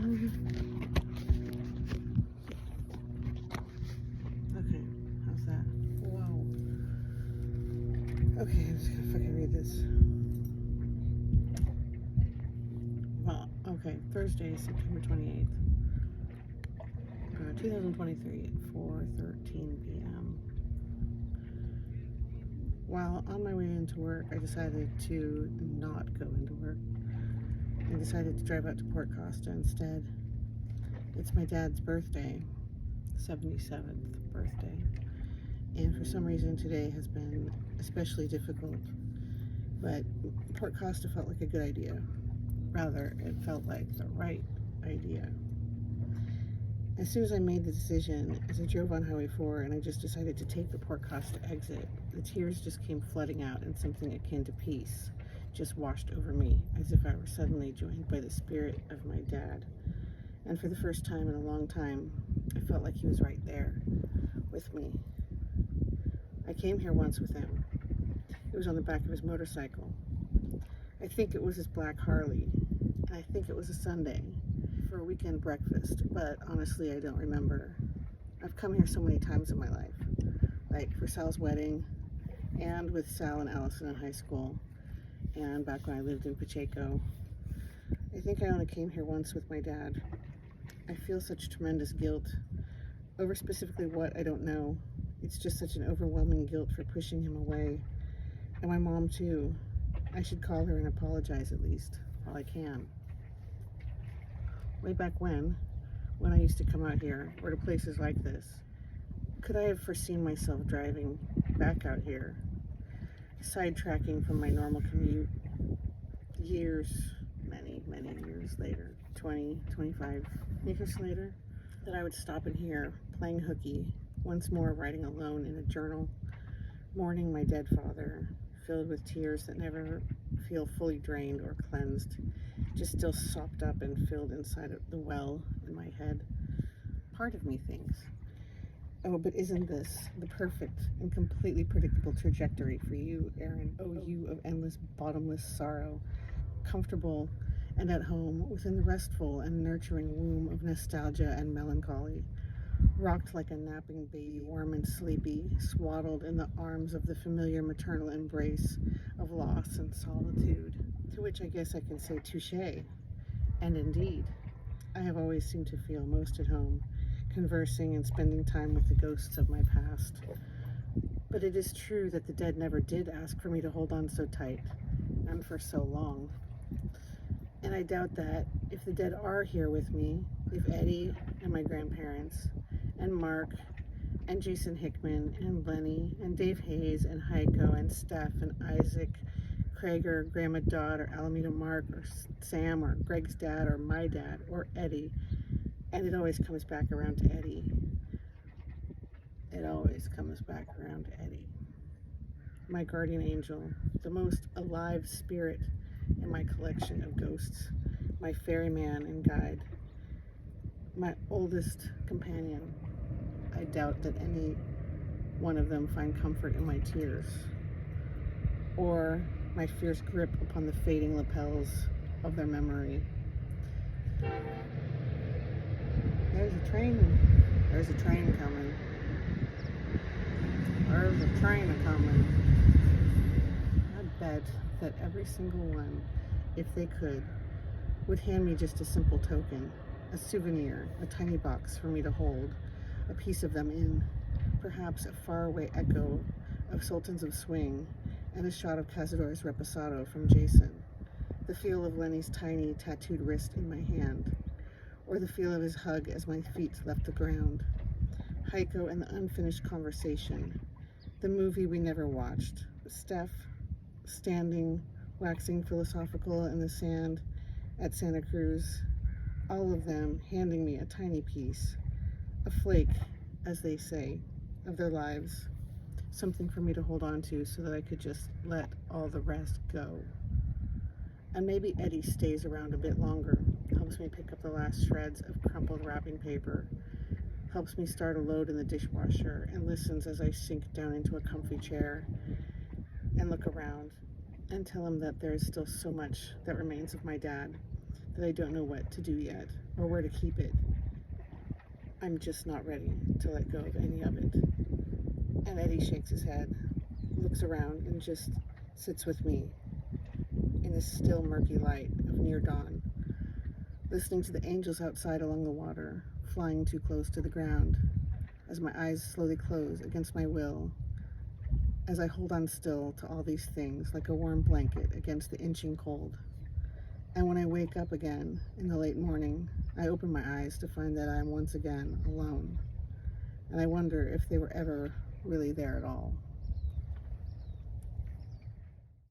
Okay, how's that? Whoa. Okay, I'm just gonna fucking read this. Well, okay, Thursday, September 28th, 2023 at 4:13 p.m. While on my way into work, I decided to not go into work and decided to drive out to Port Costa instead. It's my dad's birthday, 77th birthday, and for some reason today has been especially difficult, but Port Costa felt like a good idea. Rather, it felt like the right idea. As soon as I made the decision, as I drove on Highway 4 and I just decided to take the Port Costa exit, the tears just came flooding out and something akin to peace just washed over me, as if I were suddenly joined by the spirit of my dad. And for the first time in a long time, I felt like he was right there with me. I came here once with him. It was on the back of his motorcycle. I think it was his black Harley, and I think it was a Sunday for a weekend breakfast, but honestly, I don't remember. I've come here so many times in my life, like for Sal's wedding, and with Sal and Allison in high school, and back when I lived in Pacheco. I think I only came here once with my dad. I feel such tremendous guilt. Over specifically what, I don't know. It's just such an overwhelming guilt for pushing him away. And my mom too. I should call her and apologize at least, while I can. Way back when I used to come out here, or to places like this, could I have foreseen myself driving back out here, sidetracking from my normal commute years, many years later, 20, 25 years later, that I would stop in here, playing hooky, once more writing alone in a journal, mourning my dead father, filled with tears that never feel fully drained or cleansed, just still sopped up and filled inside of the well in my head. Part of me thinks, oh, but isn't this the perfect and completely predictable trajectory for you, Aaron? Oh, you of endless, bottomless sorrow, comfortable and at home within the restful and nurturing womb of nostalgia and melancholy, rocked like a napping baby, warm and sleepy, swaddled in the arms of the familiar maternal embrace of loss and solitude, to which I guess I can say touché. And indeed, I have always seemed to feel most at home, conversing and spending time with the ghosts of my past. But it is true that the dead never did ask for me to hold on so tight, and for so long. And I doubt that if the dead are here with me, if Eddie and my grandparents, and Mark, and Jason Hickman, and Lenny, and Dave Hayes, and Heiko, and Steph, and Isaac, Krager, Grandma Dot, or Alameda Mark, or Sam, or Greg's dad, or my dad, or Eddie, and it always comes back around to Eddie. It always comes back around to Eddie. My guardian angel, the most alive spirit in my collection of ghosts, my ferryman and guide, my oldest companion. I doubt that any one of them find comfort in my tears, or my fierce grip upon the fading lapels of their memory. There's a train coming. There's a train a-coming. I bet that every single one, if they could, would hand me just a simple token, a souvenir, a tiny box for me to hold, a piece of them in, perhaps a faraway echo of Sultans of Swing, and a shot of Cazador's Reposado from Jason, the feel of Lenny's tiny tattooed wrist in my hand, or the feel of his hug as my feet left the ground, Heiko and the unfinished conversation, the movie we never watched, Steph standing, waxing philosophical in the sand at Santa Cruz, all of them handing me a tiny piece, a flake, as they say, of their lives, something for me to hold on to so that I could just let all the rest go. And maybe Eddie stays around a bit longer, helps me pick up the last shreds of crumpled wrapping paper, helps me start a load in the dishwasher, and listens as I sink down into a comfy chair and look around and tell him that there is still so much that remains of my dad, that I don't know what to do yet or where to keep it. I'm just not ready to let go of any of it. And Eddie shakes his head, looks around, and just sits with me in the still murky light of near dawn, listening to the angels outside along the water, flying too close to the ground, as my eyes slowly close against my will, as I hold on still to all these things like a warm blanket against the inching cold. And when I wake up again in the late morning, I open my eyes to find that I am once again alone. And I wonder if they were ever really there at all.